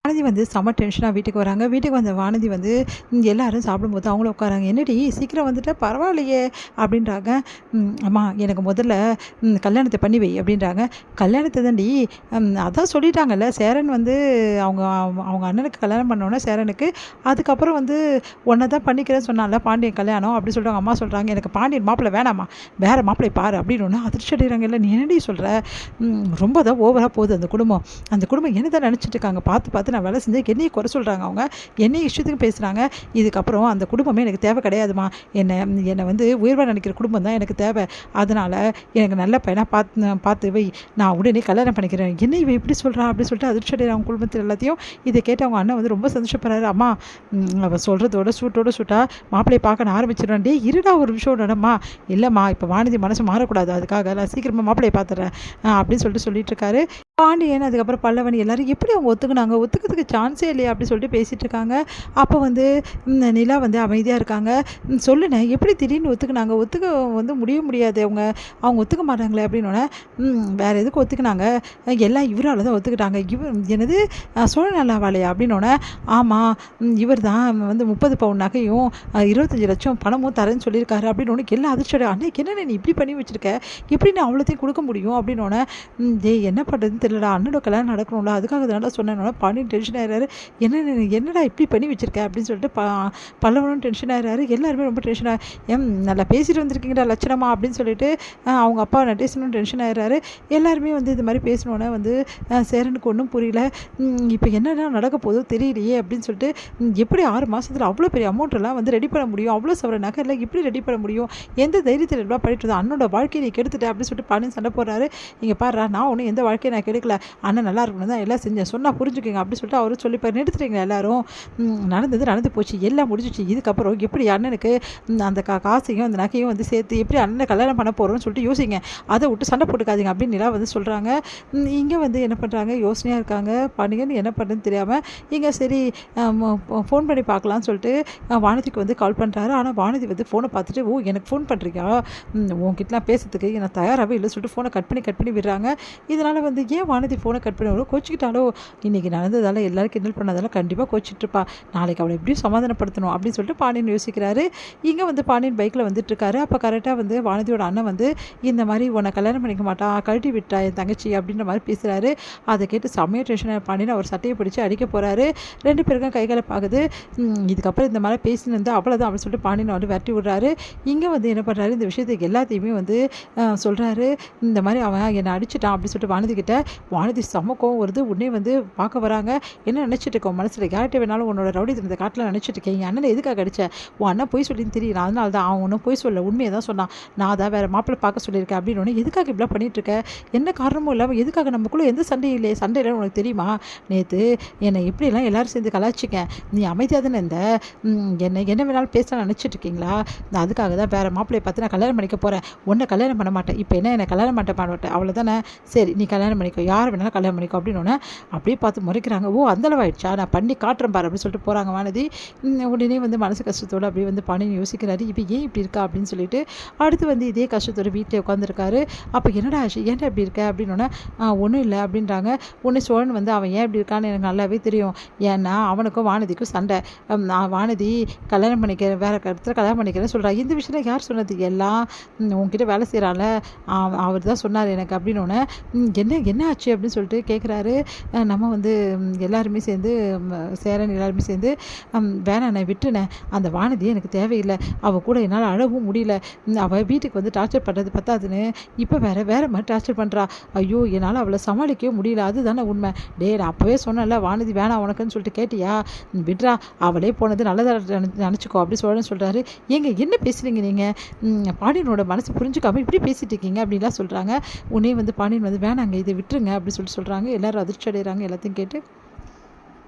வானதி வந்து செம்ம டென்ஷனாக வீட்டுக்கு வராங்க. வீட்டுக்கு வந்த வானதி வந்து எல்லாரும் சாப்பிடும்போது அவங்களும் உட்காராங்க. என்னடி சீக்கிரம் வந்துட்ட பரவாயில்லையே அப்படின்றாங்க. அம்மா எனக்கு முதல்ல கல்யாணத்தை பண்ணி வை அப்படின்றாங்க. கல்யாணத்தை தாண்டி அதான் சொல்லிட்டாங்கல்ல சேரன் வந்து அவங்க அவங்க அண்ணனுக்கு கல்யாணம் பண்ணோன்னே சேரனுக்கு அதுக்கப்புறம் வந்து ஒன்றை தான் பண்ணிக்கிறேன்னு சொன்னால பாண்டியன் கல்யாணம் அப்படி சொல்கிறாங்க. அம்மா சொல்கிறாங்க எனக்கு பாண்டியன் மாப்பிள்ளை வேணாம்மா வேறு மாப்பிள்ளை பாரு அப்படின்னு ஒன்று அதிர்ச்சி அடைகிறாங்க. இல்லை நீ என்னடி சொல்கிற ரொம்ப தான் ஓவராக போகுது அந்த குடும்பம் என்ன தான் நினச்சிட்டு இருக்காங்க. பார்த்து நான் வேலை செஞ்சு என்னையை குறை சொல்கிறாங்க. அவங்க என்னை இஷ்டத்துக்கு பேசுகிறாங்க. இதுக்கப்புறம் அந்த குடும்பமே எனக்கு தேவை கிடையாதுமா. என்னை வந்து உயர்வாக நினைக்கிற குடும்பம் தான் எனக்கு தேவை. அதனால் எனக்கு நல்ல பையனாக பார்த்து வை, நான் உடனே கல்யாணம் பண்ணிக்கிறேன். என்ன இவ இப்படி சொல்கிறா அப்படி சொல்லிட்டு அதிர்ச்சி அடைகிற அவங்க குடும்பத்தில் எல்லாத்தையும் இதை கேட்டு அவங்க அண்ணன் வந்து ரொம்ப சந்தோஷப்படுறாரு. அம்மா அவள் சொல்கிறதோட சூட்டா மாப்பிள்ளையை பார்க்க ஆரம்பிச்சிடுறேன். டே இருடா ஒரு விஷயம் நடமா. இல்லைம்மா இப்போ வானதி மனசு மாறக்கூடாது, அதுக்காக நான் சீக்கிரமாக மாப்பிள்ளையை பார்த்துறேன் அப்படின்னு சொல்லிட்டு இருக்காரு. பாண்டியன் அதுக்கப்புறம் பல்லவன் எல்லாரும் எப்படி அவங்க ஒத்துக்கிறதுக்கு சான்ஸே இல்லையா அப்படி சொல்லிட்டு பேசிகிட்டு இருக்காங்க. அப்போ வந்து நிலா வந்து அமைதியாக இருக்காங்க. சொல்லுனேன் எப்படி திடீர்னு ஒத்துக்க வந்து முடியாது, அவங்க ஒத்துக்க மாட்டாங்களே அப்படின்னோடனே வேறு எதுக்கு ஒத்துக்கினாங்க, எல்லாம் இவரால் தான் ஒத்துக்கிட்டாங்க. என்னது சோழநல்லாவாளையா அப்படின்னோடனே ஆமாம் இவர் தான் வந்து 30 பவுன் நகையும் 25 லட்சம் பணமும் தரேன்னு சொல்லியிருக்காரு அப்படின்னு ஒன்று எல்லாம் அதிர்ச்சி. அன்னைக்கு என்ன நீ இப்படி பண்ணி வச்சுருக்க, எப்படி நான் அவ்வளோத்தையும் கொடுக்க முடியும் அப்படின்னோடனே என்ன பண்ணுறதுன்னு தெரியலடா, அண்ணனோட கல்யாணம் நடக்கணும்ல அதுக்காக அதனால சொன்னேன்னோட பாண்டியன் டென்ஷன் ஆகிறாரு. என்னடா இப்படி பண்ணி வச்சுருக்க அப்படின்னு சொல்லிட்டு பல்லவனும் டென்ஷன் ஆகிறாரு. எல்லாருமே ரொம்ப டென்ஷனாக நல்லா பேசிட்டு வந்திருக்கீங்கடா லட்சணமா அப்படின்னு சொல்லிட்டு அவங்க அப்பா நடேசனும் டென்ஷன் ஆகிறாரு. எல்லாருமே வந்து இது மாதிரி பேசினோன்னே வந்து சேரனுக்கு ஒன்றும் புரியல. இப்போ என்னென்ன நடக்க போதோ தெரியலையே அப்படின்னு சொல்லிட்டு எப்படி 6 மாதத்தில் அவ்வளோ பெரிய அமௌண்ட்டெல்லாம் வந்து ரெடி பண்ண முடியும், அவ்வளோ சவர நகை எல்லாம் எப்படி ரெடி பண்ண முடியும், எந்த தைரியத்தில் எல்லாம் பண்ணிட்டு இருந்தோம், அண்ணனோட வாழ்க்கையை நீ கெடுத்துட்ட அப்படின்னு சொல்லிட்டு பாண்டியன் சண்டை போடுறாரு. இங்கே பாடுறா நான் ஒன்றும் எந்த வாழ்க்கையை நான் கெடுக்கல, அண்ணன் நல்லா இருக்கணும் தான் எல்லாம் செஞ்சேன், சொன்னால் புரிஞ்சுக்கோங்க அப்படின்னு சொல்லிட்டு அவரும் சொல்லிப்பார். நிறுத்துறீங்களா எல்லாரும், நடந்து போச்சு எல்லாம் முடிஞ்சிச்சு, இதுக்கப்புறம் எப்படி அண்ணனுக்கு அந்த காசையும் அந்த நகையும் வந்து சேர்த்து எப்படி அண்ணனை கல்யாணம் பண்ண போகிறோம்னு சொல்லிட்டு யோசிங்க, அதை விட்டு சண்டை போட்டுக்காதீங்க அப்படின்னு நிலா வந்து சொல்கிறாங்க. இங்கே வந்து என்ன பண்ணுறாங்க யோசனையாக இருக்காங்க. பாண்டியன் என்ன பண்ணுறதுன்னு தெரியாமல் இங்கே சரி ஃபோன் பண்ணி பார்க்கலான்னு சொல்லிட்டு வானதிக்கு வந்து கால் பண்ணுறாரு. ஆனால் வானதி வந்து ஃபோனை பார்த்துட்டு ஓ எனக்கு ஃபோன் பண்ணுறீங்க, உங்ககிட்டலாம் பேசுறதுக்கு நான் தயாராகவே இல்லை சொல்லிட்டு ஃபோனை கட் பண்ணி விடுறாங்க. இதனால் வந்து ஏன் வானதி ஃபோனை கட் பண்ணி கோச்சிக்கிட்டாலோ, இன்றைக்கி நடந்ததால் எல்லோரும் கிண்டல் பண்ணதால கண்டிப்பாக கோச்சிட்ருப்பா, நாளைக்கு அவளை எப்படியும் சமாதானப்படுத்தணும் அப்படின்னு சொல்லிட்டு பாண்டியன் யோசிக்கிறாரு. இங்கே வந்து பாண்டியன் பைக்கில் வந்துட்டுருக்காரு. அப்போ கரெக்டாக வந்து வானதியோட அண்ணன் வந்து இந்த மாதிரி உன்னை கல்யாணம் பண்ணிக்க மாட்டா, கழட்டி விட்டா என் தங்கச்சி அப்படின்ற மாதிரி பேசுகிறாரு. அதை கேட்டு செம்மையாக டென்ஷனாக பாண்டியன் அவர் சட்டையை பிடிச்சி அடிக்க போகிறாரு. 2 பேருக்கும் கைகளை பார்க்குது. இதுக்கப்புறம் இந்த மாதிரி பேசினு வந்து அவ்வளோதான் அப்படின்னு சொல்லிட்டு பாண்டியன் வந்து விரட்டி விடுறாரு. இங்கே வந்து என்ன பண்ணுறாரு, இந்த விஷயத்துக்கு எல்லாத்தையுமே வந்து சொல்கிறாரு. இந்த மாதிரி அவன் என்னை அடிச்சிட்டான் அப்படின்னு சொல்லிட்டு வானதிக்கிட்ட. வானதி சமக்கம் வருது. உடனே வந்து பார்க்க வராங்க. என்ன நினச்சிட்டு இருக்கோம் மனசில், யார்கிட்ட வேணாலும் உன்னோட ரவுடி இந்த காட்டில் நினச்சிட்டு இருக்கேன், என் அண்ணனை எதுக்காக அடிச்ச, உன் அண்ணன் போய் சொல்லின்னு தெரியும், அதனால தான் அவன் ஒன்றும் போய் சொல்ல உண்மையை தான் சொன்னான், நான் தான் வேறு மாப்பிள்ளை பார்க்க சொல்லியிருக்கேன் அப்படின்னு ஒன்று எதுக்காக இப்படிலாம் பண்ணிகிட்ருக்க, என்ன காரணமும் இல்லாமல் எதுக்காக நமக்குள்ளே எந்த சண்டையில்லை உனக்கு தெரியுமா, நேற்று என்னை எப்படிலாம் எல்லோரும் சேர்ந்து கலாச்சிக்க, நீ அமைதியாக தானே இந்த என்ன வேணாலும் பேசலாம் நினச்சிட்டு இருக்கீங்களா, நான் அதுக்காக தான் வேறு மாப்பிள்ளையை பார்த்து நான் கல்யாணம் பண்ணிக்க போகிறேன், உன்னை கல்யாணம் பண்ண மாட்டேன், இப்போ என்னை கல்யாணம் மாட்டேன் அவ்வளோதானே, சரி நீ கல்யாணம் பண்ணிக்கோ, யார் வேணாலும் கல்யாணம் பண்ணிக்கோ அப்படின்னு ஒன்று அப்படியே பார்த்து முறைக்கிறாங்க. ஓ அந்தளவாயிடுச்சா, நான் பண்ணி காட்டுறேன் பாரு அப்படின்னு சொல்லிட்டு போகிறாங்க வானதி. உடனே வந்து மனசு கஷ்டத்தோடு அப்படியே வந்து பாண்டியன் யோசிக்கிறாரு, இப்போ ஏன் இப்படி இருக்கா அப்படின்னு சொல்லிட்டு. அடுத்து வந்து இதே கஷ்டத்தோடு வீட்டில் உட்காந்துருக்காரு. அப்போ என்னடா ஆச்சு, ஏன்டா இப்படி இருக்க அப்படின்னோடனே ஒன்றும் இல்லை அப்படின்றாங்க. ஒன்று சோழன் வந்து அவன் ஏன் இப்படி இருக்கான்னு எனக்கு நல்லாவே தெரியும், ஏன்னா அவனுக்கும் வானதிக்கும் சண்டை, வானதி கல்யாணம் பண்ணிக்கிறேன் வேறு இடத்துல கல்யாணம் பண்ணிக்கிறேன்னு சொல்கிறான். இந்த விஷயம் யார் சொன்னது, எல்லாம் உங்ககிட்ட வேலை செய்கிறான்ல அவர் தான் சொன்னார் எனக்கு அப்படின்னோடனே என்ன ஆச்சு அப்படின்னு சொல்லிட்டு கேட்குறாரு. நம்ம வந்து எல்லாருமே சேர்ந்து சேரன் எல்லாருமே சேர்ந்து வேணாம் நான் விட்டுனேன், அந்த வானதி எனக்கு தேவையில்லை, அவள் கூட என்னால் அழவும் முடியல, அவள் வீட்டுக்கு வந்து டார்ச்சர் பண்ணுறது பத்தாதுன்னு இப்போ வேறு மாதிரி டார்ச்சர் பண்ணுறா, ஐயோ என்னால் அவளை சமாளிக்கவே முடியல, அதுதானே உண்மை, நான் அப்போவே சொன்னேன்ல வானதி வேணாம் உனக்குன்னு சொல்லிட்டு கேட்டியா, விட்றா அவளே போனது நல்லதாக நினச்சிக்கோ அப்படி சொல்கிறாரு. ஏங்க என்ன பேசுகிறீங்க நீங்கள், பாண்டியனோட மனசு புரிஞ்சுக்காமல் இப்படி பேசிட்டு இருக்கீங்க அப்படின்லாம் சொல்கிறாங்க. உடனே வந்து பாண்டியன் வந்து வேணாங்க இதை விட்டுருங்க அப்படின்னு சொல்லிட்டு சொல்கிறாங்க. எல்லோரும் அதிர்ச்சி அடைகிறாங்க எல்லாத்தையும் கேட்டு.